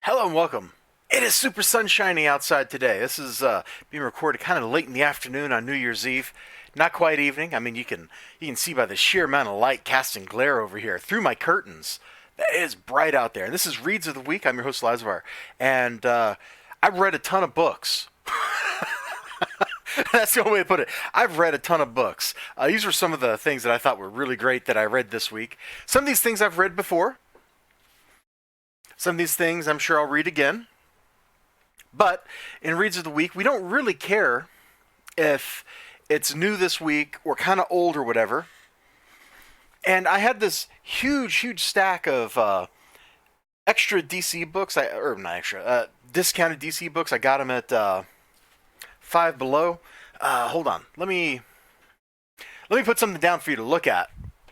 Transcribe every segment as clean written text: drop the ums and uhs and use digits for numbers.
Hello and welcome. It is super sunshiny outside today. This is being recorded kind of late in the afternoon on New Year's Eve. Not quite evening. I mean, you can see by the sheer amount of light casting glare over here through my curtains that it is bright out there. And this is Reads of the Week. I'm your host, Elizibar. And I've read a ton of books. That's the only way to put it. I've read a ton of books. These were some of the things that I thought were really great that I read this week. Some of these things I've read before. Some of these things I'm sure I'll read again. But in Reads of the Week, we don't really care if it's new this week or kind of old or whatever. And I had this huge stack of extra DC books, or not extra, discounted DC books. I got them at Five Below. Hold on, let me put something down for you to look at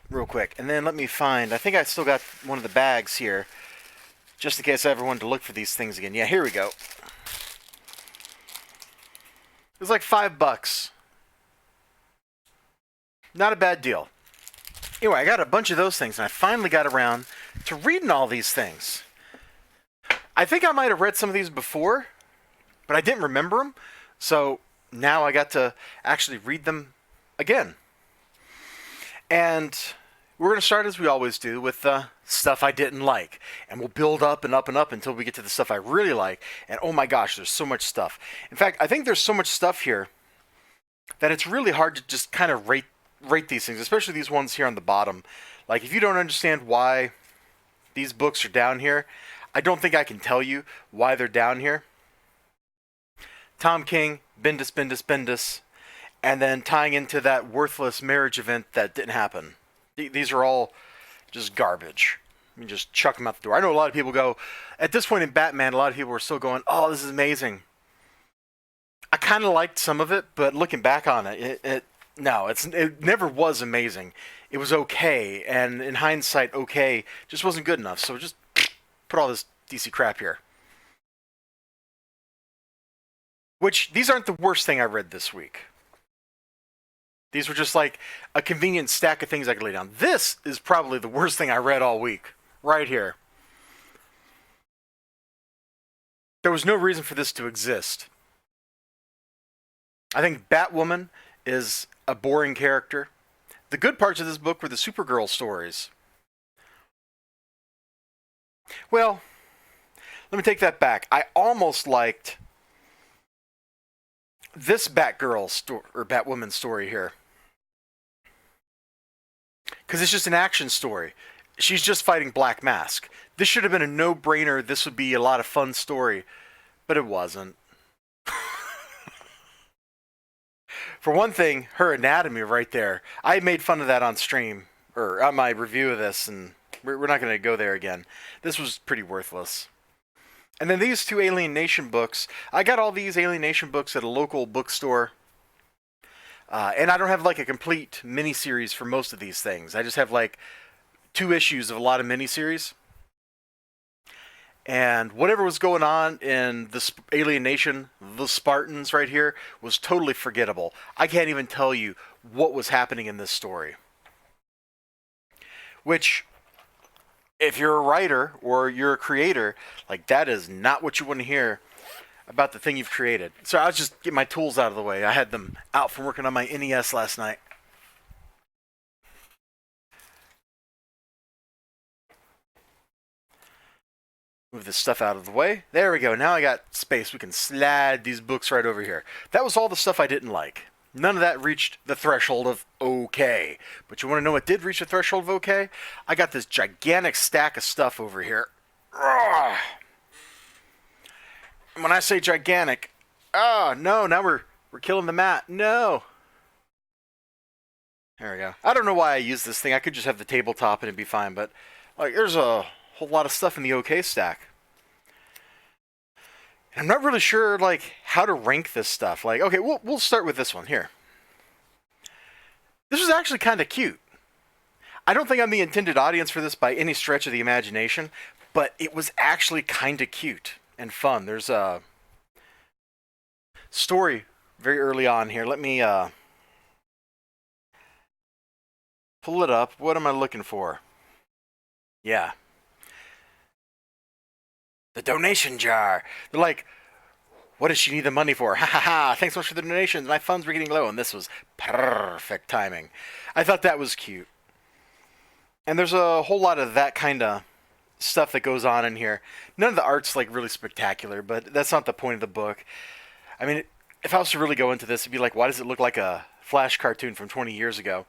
real quick, and then let me find. I think I still got one of the bags here, just in case I ever wanted to look for these things again. Yeah, here we go. It was like $5. Not a bad deal. Anyway, I got a bunch of those things, and I finally got around to reading all these things. I think I might have read some of these before, but I didn't remember them. So now I got to actually read them again. And we're going to start, as we always do, with stuff I didn't like. And we'll build up and up and up until we get to the stuff I really like. And oh my gosh, there's so much stuff. In fact, I think there's so much stuff here that it's really hard to just kind of rate these things, especially these ones here on the bottom. Like, if you don't understand why these books are down here, I don't think I can tell you why they're down here. Tom King, Bendis, Bendis, Bendis, and then tying into that worthless marriage event that didn't happen. These are all just garbage. I mean, just chuck them out the door. I know a lot of people go, at this point in Batman, a lot of people are still going, oh, this is amazing. I kind of liked some of it, but looking back on it, it never was amazing. It was okay, and in hindsight, okay just wasn't good enough. So just put all this DC crap here. Which, these aren't the worst thing I read this week. These were just like a convenient stack of things I could lay down. This is probably the worst thing I read all week. Right here. There was no reason for this to exist. I think Batwoman is a boring character. The good parts of this book were the Supergirl stories. Well, let me take that back. I almost liked this Batgirl story, or Batwoman story here, because it's just an action story. She's just fighting Black Mask. This should have been a no-brainer. This would be a lot of fun story, but it wasn't. For one thing, her anatomy right there. I made fun of that on stream, or on my review of this, and we're not going to go there again. This was pretty worthless. And then these two Alien Nation books. I got all these Alien Nation books at a local bookstore. And I don't have like a complete miniseries for most of these things. I just have like 2 issues of a lot of miniseries. And whatever was going on in the Alien Nation, the Spartans right here, was totally forgettable. I can't even tell you what was happening in this story. Which, if you're a writer or you're a creator, like, that is not what you want to hear about the thing you've created. So I was just getting my tools out of the way. I had them out from working on my NES last night. Move this stuff out of the way. There we go. Now I got space. We can slide these books right over here. That was all the stuff I didn't like. None of that reached the threshold of okay. But you want to know what did reach the threshold of okay? I got this gigantic stack of stuff over here. Ugh. When I say gigantic, no, now we're killing the mat. No. There we go. I don't know why I use this thing. I could just have the tabletop and it'd be fine, but like, there's a whole lot of stuff in the OK stack. And I'm not really sure like how to rank this stuff. Like, okay, we'll start with this one here. This was actually kind of cute. I don't think I'm the intended audience for this by any stretch of the imagination, but it was actually kind of cute and fun. There's a story very early on here. Let me pull it up. What am I looking for? Yeah. The donation jar. They're like, what does she need the money for? Ha ha ha, thanks so much for the donations. My funds were getting low, and this was perfect timing. I thought that was cute. And there's a whole lot of that kind of stuff that goes on in here. None of the art's like really spectacular, but that's not the point of the book. I mean, if I was to really go into this, it'd be like, why does it look like a Flash cartoon from 20 years ago?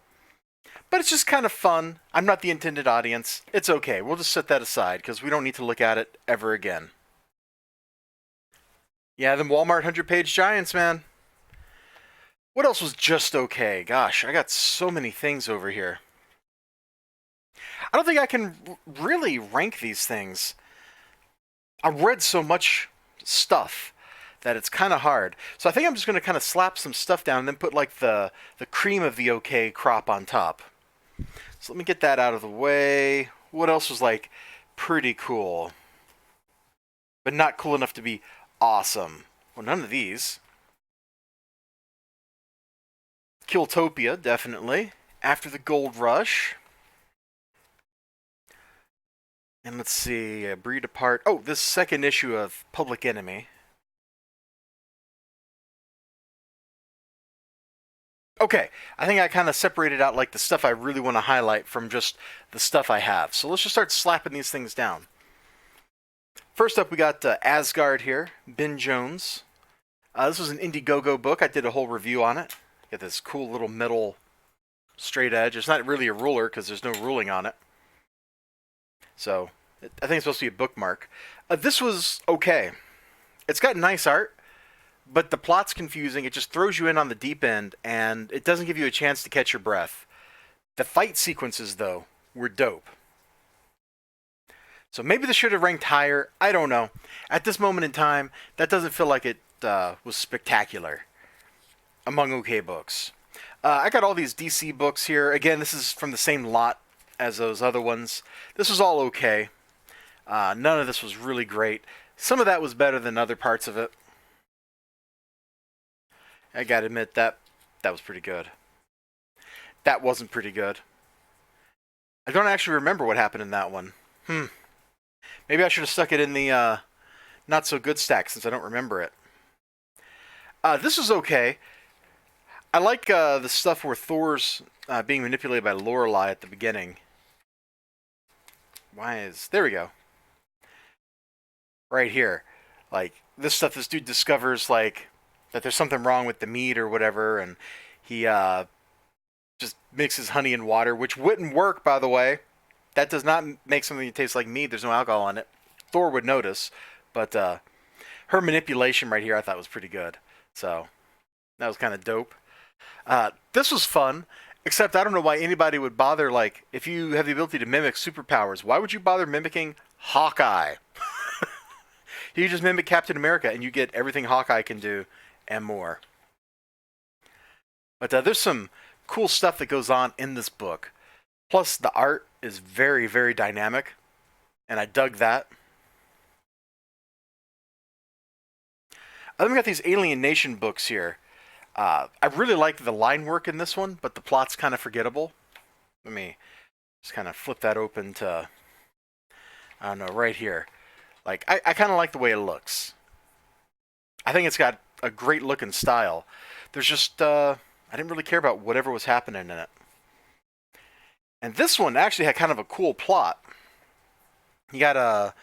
But it's just kind of fun. I'm not the intended audience. It's okay. We'll just set that aside because we don't need to look at it ever again. Yeah, them Walmart 100-page giants, man. What else was just okay? Gosh, I got so many things over here. I don't think I can really rank these things. I've read so much stuff that it's kind of hard. So I think I'm just going to kind of slap some stuff down and then put like the cream of the okay crop on top. So let me get that out of the way. What else was like pretty cool? But not cool enough to be awesome. Well, none of these. Killtopia, definitely. After the Gold Rush. And let's see, Breed Apart. Oh, this second issue of Public Enemy. Okay, I think I kind of separated out like the stuff I really want to highlight from just the stuff I have. So let's just start slapping these things down. First up, we got Asgard here, Ben Jones. This was an Indiegogo book. I did a whole review on it. Got this cool little metal straight edge. It's not really a ruler because there's no ruling on it. So I think it's supposed to be a bookmark. This was okay. It's got nice art, but the plot's confusing. It just throws you in on the deep end, and it doesn't give you a chance to catch your breath. The fight sequences, though, were dope. So maybe this should have ranked higher. I don't know. At this moment in time, that doesn't feel like it was spectacular among okay books. I got all these DC books here. Again, this is from the same lot as those other ones. This was all okay. None of this was really great. Some of that was better than other parts of it. I gotta admit, that was pretty good. That wasn't pretty good. I don't actually remember what happened in that one. Maybe I should have stuck it in the not so good stack since I don't remember it. This was okay. I like the stuff where Thor's being manipulated by Lorelei at the beginning. There we go. Right here. Like, this stuff this dude discovers, like, that there's something wrong with the meat or whatever, and he just mixes honey and water, which wouldn't work, by the way. That does not make something that tastes like meat. There's no alcohol in it. Thor would notice, but her manipulation right here I thought was pretty good. So, that was kind of dope. This was fun, except I don't know why anybody would bother, like, if you have the ability to mimic superpowers, why would you bother mimicking Hawkeye? You just mimic Captain America and you get everything Hawkeye can do and more. But there's some cool stuff that goes on in this book. Plus, the art is very, very dynamic, and I dug that. Then we got these Alien Nation books here. I really like the line work in this one, but the plot's kind of forgettable. Let me just kind of flip that open to, I don't know, right here. Like, I kind of like the way it looks. I think it's got a great look and style. There's just, I didn't really care about whatever was happening in it. And this one actually had kind of a cool plot. You got a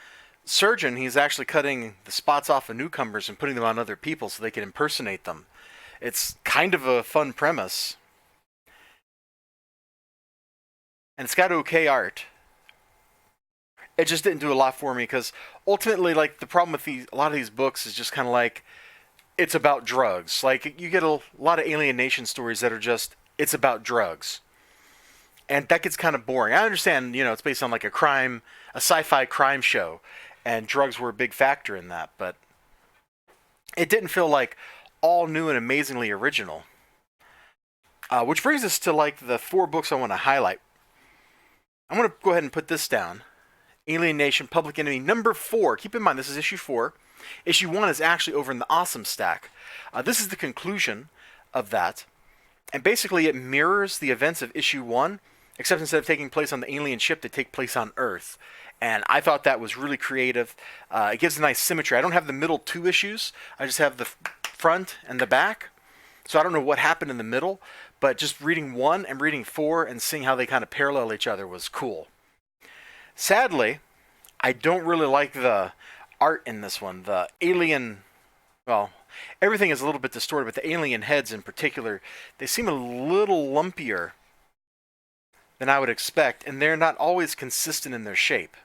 surgeon, he's actually cutting the spots off of newcomers and putting them on other people so they can impersonate them. It's kind of a fun premise. And it's got okay art. It just didn't do a lot for me because ultimately, like, the problem with a lot of these books is just kind of like, it's about drugs. Like, you get a lot of Alien Nation stories that are just, it's about drugs. And that gets kind of boring. I understand, it's based on like a sci-fi crime show, and drugs were a big factor in that, but it didn't feel like all new and amazingly original. Which brings us to like the 4 books I want to highlight. I'm going to go ahead and put this down. Alien Nation, Public Enemy, number 4. Keep in mind, this is issue 4. Issue 1 is actually over in the Awesome Stack. This is the conclusion of that. And basically, it mirrors the events of issue 1, except instead of taking place on the alien ship, they take place on Earth. And I thought that was really creative. It gives a nice symmetry. I don't have the middle two issues. I just have the front and the back. So I don't know what happened in the middle, but just reading 1 and reading 4 and seeing how they kind of parallel each other was cool. Sadly, I don't really like the art in this one. The alien, well, everything is a little bit distorted, but the alien heads in particular, they seem a little lumpier than I would expect, and they're not always consistent in their shape.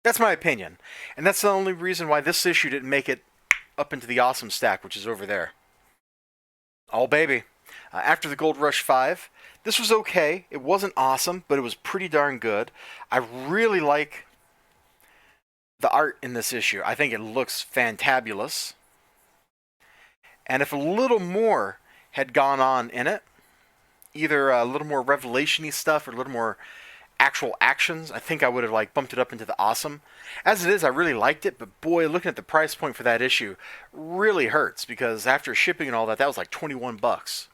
That's my opinion, and that's the only reason why this issue didn't make it up into the awesome stack, which is over there. Oh, baby. After the Gold Rush 5, this was okay. It wasn't awesome, but it was pretty darn good. I really like the art in this issue. I think it looks fantabulous. And if a little more had gone on in it, either a little more revelation-y stuff or a little more actual actions, I think I would have like bumped it up into the awesome. As it is, I really liked it, but boy, looking at the price point for that issue really hurts, because after shipping and all that, that was like 21 bucks.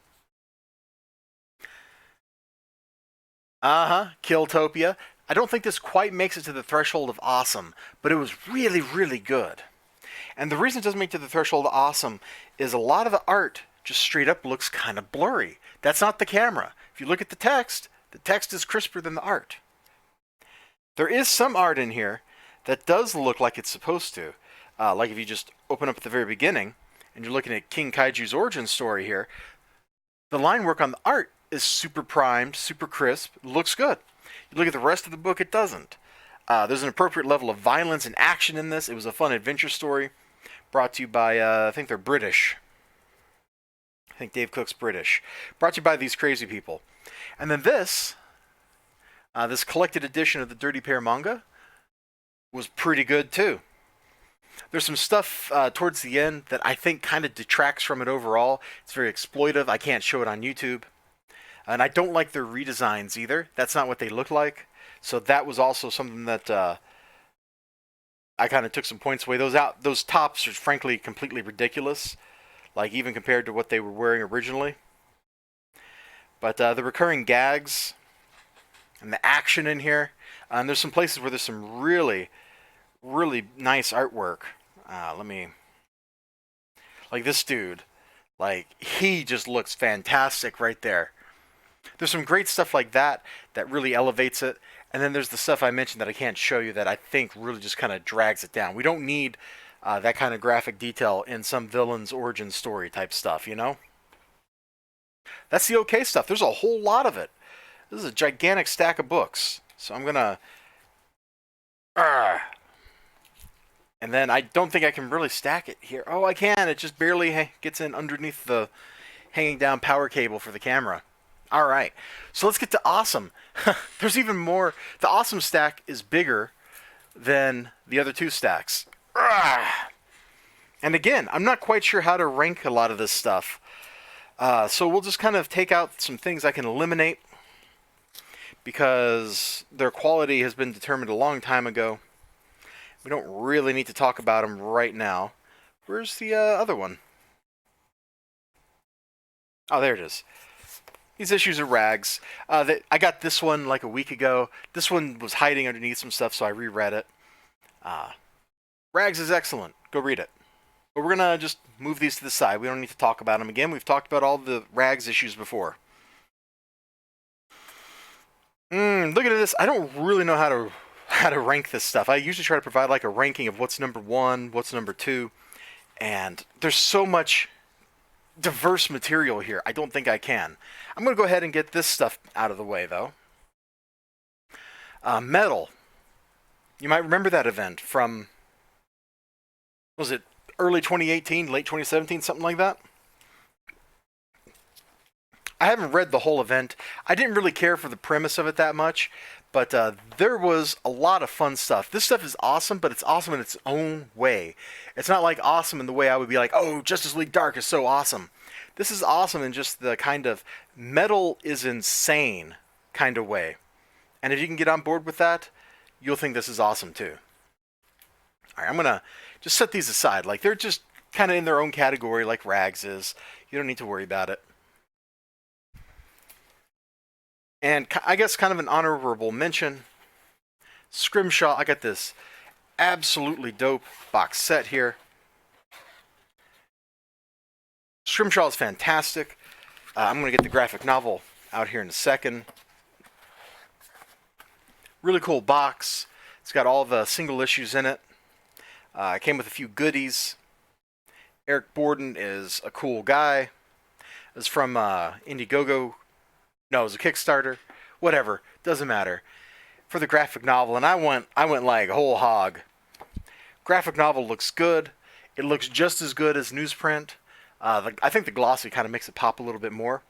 Killtopia. I don't think this quite makes it to the threshold of awesome, but it was really, really good. And the reason it doesn't make it to the threshold of awesome is a lot of the art just straight up looks kind of blurry. That's not the camera. If you look at the text is crisper than the art. There is some art in here that does look like it's supposed to. Like if you just open up at the very beginning and you're looking at King Kaiju's origin story here, the line work on the art is super primed, super crisp, looks good. You look at the rest of the book, it doesn't. There's an appropriate level of violence and action in this. It was a fun adventure story brought to you by, I think they're British. I think Dave Cook's British. Brought to you by these crazy people. And then this collected edition of the Dirty Pair manga was pretty good too. There's some stuff towards the end that I think kind of detracts from it overall. It's very exploitive. I can't show it on YouTube. And I don't like their redesigns either. That's not what they look like. So that was also something that I kind of took some points away. Those tops are frankly completely ridiculous. Like even compared to what they were wearing originally. But the recurring gags and the action in here, and there's some places where there's some really, really nice artwork. Like this dude, like he just looks fantastic right there. There's some great stuff like that that really elevates it. And then there's the stuff I mentioned that I can't show you that I think really just kind of drags it down. We don't need that kind of graphic detail in some villain's origin story type stuff, you know? That's the okay stuff. There's a whole lot of it. This is a gigantic stack of books. So I'm going to... And then I don't think I can really stack it here. Oh, I can. It just barely gets in underneath the hanging down power cable for the camera. All right. So let's get to awesome. There's even more. The awesome stack is bigger than the other two stacks. And again, I'm not quite sure how to rank a lot of this stuff. So we'll just kind of take out some things I can eliminate because their quality has been determined a long time ago. We don't really need to talk about them right now. Where's the other one? Oh, there it is. These issues are rags. I got this one like a week ago. This one was hiding underneath some stuff, so I reread it. Rags is excellent. Go read it. But we're going to just move these to the side. We don't need to talk about them again. We've talked about all the Rags issues before. Look at this. I don't really know how to rank this stuff. I usually try to provide like a ranking of what's number 1, what's number 2. And there's so much diverse material here. I don't think I can. I'm going to go ahead and get this stuff out of the way, though. Metal. You might remember that event from... Was it early 2018, late 2017, something like that? I haven't read the whole event. I didn't really care for the premise of it that much, but there was a lot of fun stuff. This stuff is awesome, but it's awesome in its own way. It's not like awesome in the way I would be like, oh, Justice League Dark is so awesome. This is awesome in just the kind of metal is insane kind of way. And if you can get on board with that, you'll think this is awesome too. All right, I'm going to just set these aside. Like, they're just kind of in their own category like Rags is. You don't need to worry about it. And I guess kind of an honorable mention, Scrimshaw. I got this absolutely dope box set here. Scrimshaw is fantastic. I'm going to get the graphic novel out here in a second. Really cool box. It's got all the single issues in it. It came with a few goodies. Eric Borden is a cool guy. It's from Indiegogo. No, it was a Kickstarter. Whatever, doesn't matter. For the graphic novel, and I went like whole hog. Graphic novel looks good. It looks just as good as newsprint. I think the glossy kind of makes it pop a little bit more.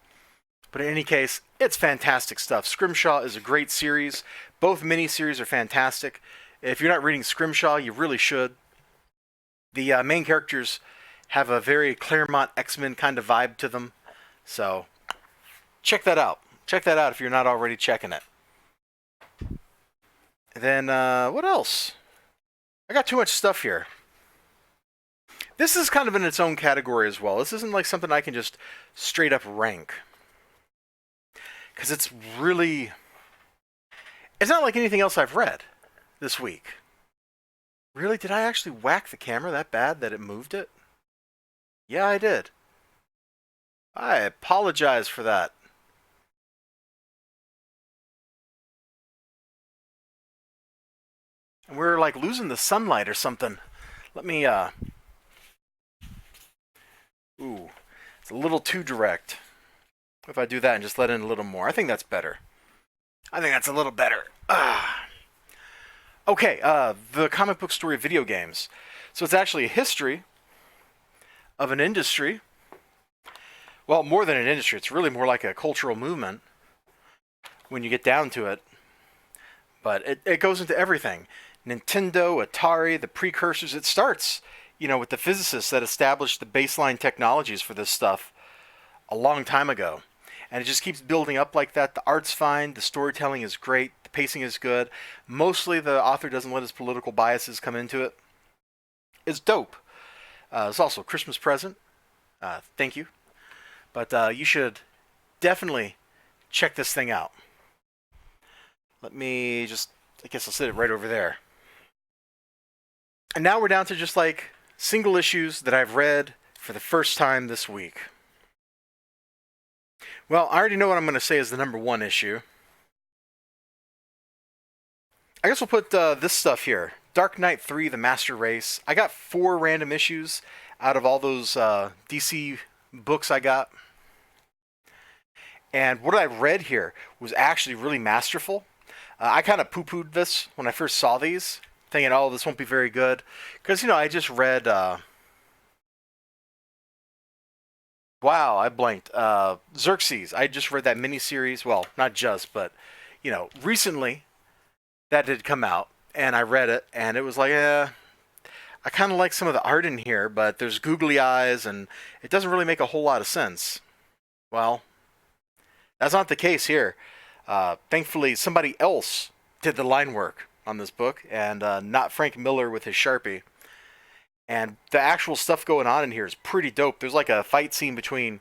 But in any case, it's fantastic stuff. Scrimshaw is a great series. Both miniseries are fantastic. If you're not reading Scrimshaw, you really should. The main characters have a very Claremont X-Men kind of vibe to them. So, check that out. Check that out if you're not already checking it. And then, what else? I got too much stuff here. This is kind of in its own category as well. This isn't like something I can just straight up rank. Because it's really... It's not like anything else I've read this week. Really? Did I actually whack the camera that bad that it moved it? Yeah, I did. I apologize for that. And we're like losing the sunlight or something. Let me, Ooh, it's a little too direct. If I do that and just let in a little more, I think that's better. I think that's a little better. Okay, the comic book story of video games. So it's actually a history of an industry. Well, more than an industry. It's really more like a cultural movement when you get down to it. But it goes into everything. Nintendo, Atari, the precursors. It starts, with the physicists that established the baseline technologies for this stuff a long time ago. And it just keeps building up like that. The art's fine. The storytelling is great. The pacing is good. Mostly the author doesn't let his political biases come into it. It's dope. It's also a Christmas present. Thank you. But you should definitely check this thing out. Let me just... I guess I'll sit it right over there. And now we're down to just like single issues that I've read for the first time this week. Well, I already know what I'm going to say is the number one issue. I guess we'll put this stuff here. Dark Knight 3, The Master Race. I got 4 random issues out of all those DC books I got. And what I read here was actually really masterful. I kind of poo-pooed this when I first saw these, thinking, oh, this won't be very good. Because, I just read... Wow, I blanked. Xerxes. I just read that miniseries. Well, not just, but, recently that did come out, and I read it, and it was like, I kind of like some of the art in here, but there's googly eyes, and it doesn't really make a whole lot of sense. Well, that's not the case here. Thankfully, somebody else did the line work on this book, and not Frank Miller with his Sharpie. And the actual stuff going on in here is pretty dope. There's like a fight scene between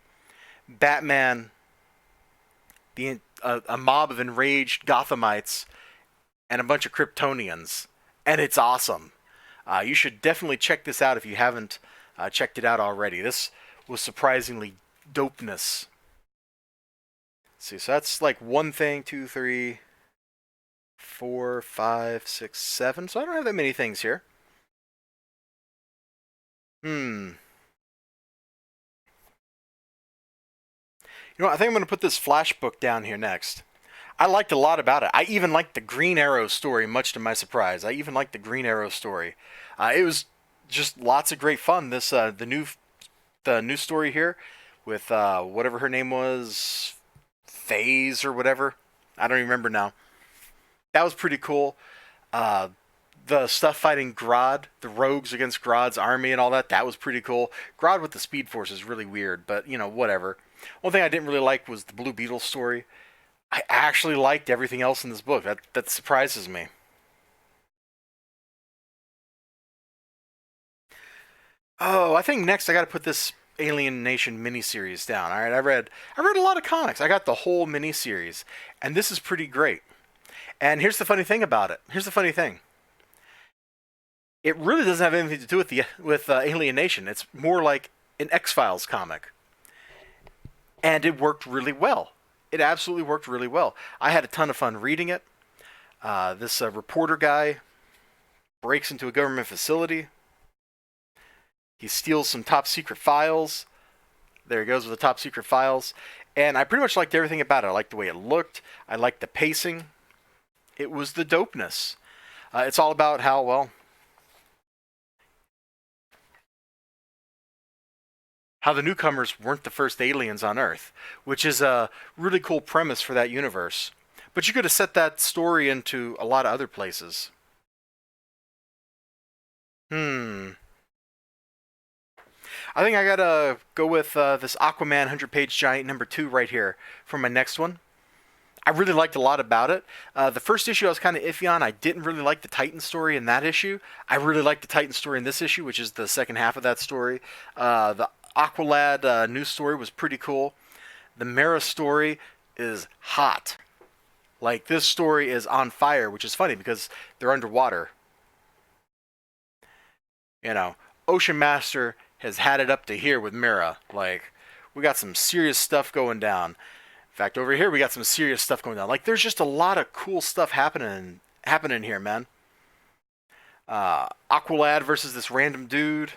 Batman, a mob of enraged Gothamites, and a bunch of Kryptonians. And it's awesome. You should definitely check this out if you haven't checked it out already. This was surprisingly dopeness. Let's see, so that's like 1 thing, 2, 3, 4, 5, 6, 7. So I don't have that many things here. I think I'm going to put this Flash book down here next. I liked a lot about it. I even liked the Green Arrow story, much to my surprise. I even liked the Green Arrow story. It was just lots of great fun. This the new story here with whatever her name was, Phase or whatever. I don't even remember now. That was pretty cool. The stuff fighting Grodd, the rogues against Grodd's army and all that, that was pretty cool. Grodd with the Speed Force is really weird, but, whatever. One thing I didn't really like was the Blue Beetle story. I actually liked everything else in this book. That surprises me. Oh, I think next I got to put this Alien Nation miniseries down. All right, I read a lot of comics. I got the whole miniseries, and this is pretty great. And here's the funny thing about it. Here's the funny thing. It really doesn't have anything to do with the Alien Nation. It's more like an X-Files comic, and it worked really well. It absolutely worked really well. I had a ton of fun reading it. This reporter guy breaks into a government facility. He steals some top secret files. There he goes with the top secret files. And I pretty much liked everything about it. I liked the way it looked. I liked the pacing. It was the dopeness. It's all about how, well, how the newcomers weren't the first aliens on Earth, which is a really cool premise for that universe. But you could have set that story into a lot of other places. I think I gotta go with this Aquaman 100-page giant #2 right here for my next one. I really liked a lot about it. The first issue I was kind of iffy on. I didn't really like the Titan story in that issue. I really like the Titan story in this issue, which is the second half of that story. The Aqualad news story was pretty cool. The Mera story is hot. Like, this story is on fire, which is funny because they're underwater. You know, Ocean Master has had it up to here with Mera. Like, we got some serious stuff going down. In fact, over here we got some serious stuff going down. Like, there's just a lot of cool stuff happening here, man. Aqualad versus this random dude.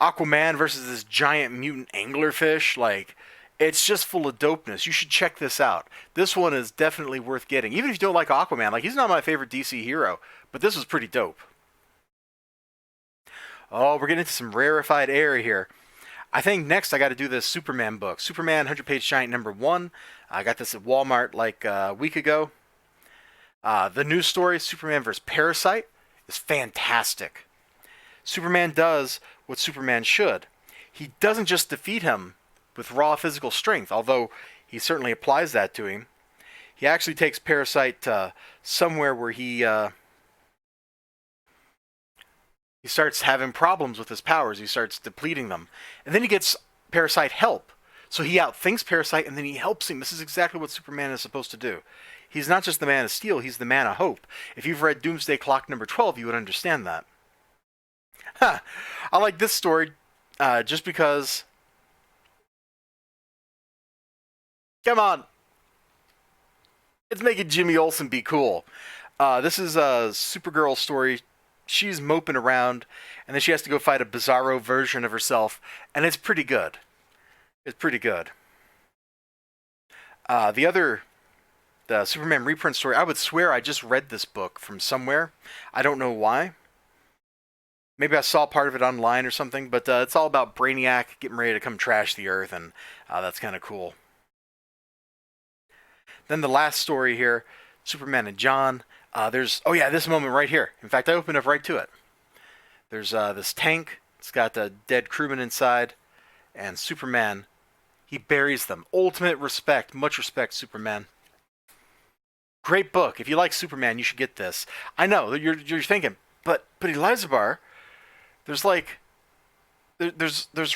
Aquaman versus this giant mutant anglerfish. Like, it's just full of dopeness. You should check this out. This one is definitely worth getting. Even if you don't like Aquaman, like, he's not my favorite DC hero, but this was pretty dope. Oh, we're getting into some rarefied air here. I think next I got to do this Superman book. Superman 100-page giant #1. I got this at Walmart like a week ago. The news story, Superman vs. Parasite, is fantastic. Superman does what Superman should. He doesn't just defeat him with raw physical strength, although he certainly applies that to him. He actually takes Parasite somewhere where he starts having problems with his powers. He starts depleting them. And then he gets Parasite help. So he outthinks Parasite and then he helps him. This is exactly what Superman is supposed to do. He's not just the Man of Steel, he's the Man of Hope. If you've read Doomsday Clock #12, you would understand that. I like this story just because... Come on! It's making Jimmy Olsen be cool. This is a Supergirl story. She's moping around, and then she has to go fight a bizarro version of herself, and it's pretty good. It's pretty good. The Superman reprint story, I would swear I just read this book from somewhere. I don't know why. Maybe I saw part of it online or something, but it's all about Brainiac getting ready to come trash the Earth, and that's kind of cool. Then the last story here, Superman and John. This moment right here. In fact, I opened up right to it. There's this tank. It's got a dead crewman inside. And Superman, he buries them. Ultimate respect. Much respect, Superman. Great book. If you like Superman, you should get this. I know, you're thinking, but Elizibar, there's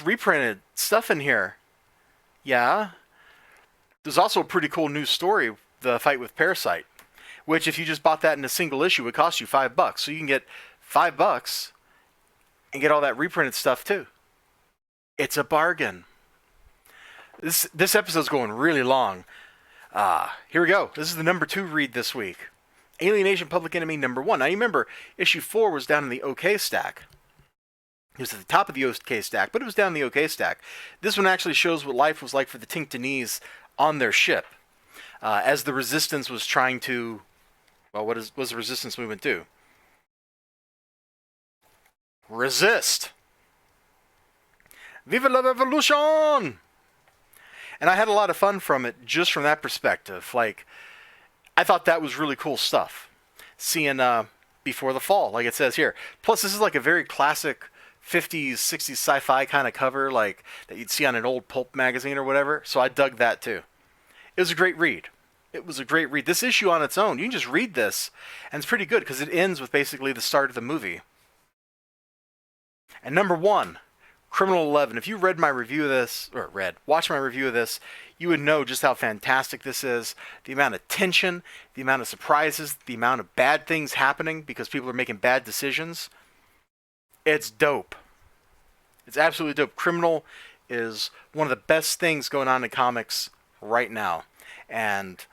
reprinted stuff in here. Yeah. There's also a pretty cool new story, the fight with Parasite. Which, if you just bought that in a single issue, would cost you $5. So you can get $5 and get all that reprinted stuff too. It's a bargain. This episode's going really long. Here we go. This is the #2 read this week. Alien Nation Public Enemy #1. Now you remember, issue 4 was down in the OK stack. It was at the top of the OK stack, but it was down in the OK stack. This one actually shows what life was like for the Tinctonese on their ship. As the Resistance was trying to... Well, what was the Resistance movement do? Resist! Vive la revolution! And I had a lot of fun from it, just from that perspective. Like, I thought that was really cool stuff. Seeing Before the Fall, like it says here. Plus, this is like a very classic 50s, 60s sci-fi kind of cover, like that you'd see on an old pulp magazine or whatever. So I dug that too. It was a great read. It was a great read. This issue on its own, you can just read this, and it's pretty good because it ends with basically the start of the movie. And #1, Criminal 11. If you read my review of this, or watched my review of this, you would know just how fantastic this is. The amount of tension, the amount of surprises, the amount of bad things happening because people are making bad decisions. It's dope. It's absolutely dope. Criminal is one of the best things going on in comics right now. And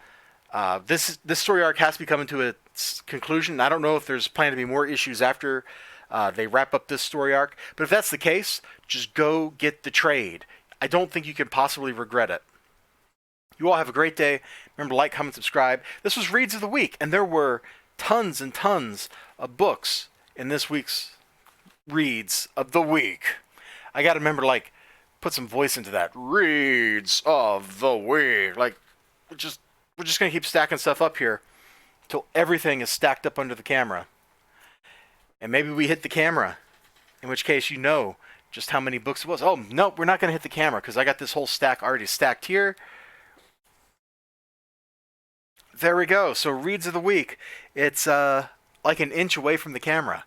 this story arc has to be coming to its conclusion. I don't know if there's planned to be more issues after they wrap up this story arc. But if that's the case, just go get the trade. I don't think you can possibly regret it. You all have a great day. Remember to like, comment, subscribe. This was Reads of the Week, and there were tons and tons of books in this week's Reads of the Week. I got to remember to, like, put some voice into that. Reads of the Week. Like, we're just going to keep stacking stuff up here until everything is stacked up under the camera. And maybe we hit the camera, in which case you know just how many books it was. Oh, no, we're not going to hit the camera because I got this whole stack already stacked here. There we go. So Reads of the Week. It's like an inch away from the camera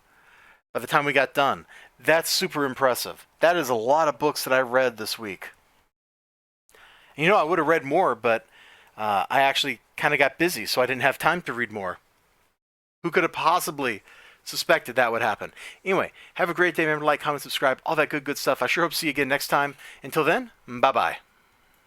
by the time we got done. That's super impressive. That is a lot of books that I read this week. And, I would have read more, but I actually kind of got busy, so I didn't have time to read more. Who could have possibly suspected that would happen? Anyway, have a great day. Remember to like, comment, subscribe, all that good stuff. I sure hope to see you again next time. Until then, bye-bye.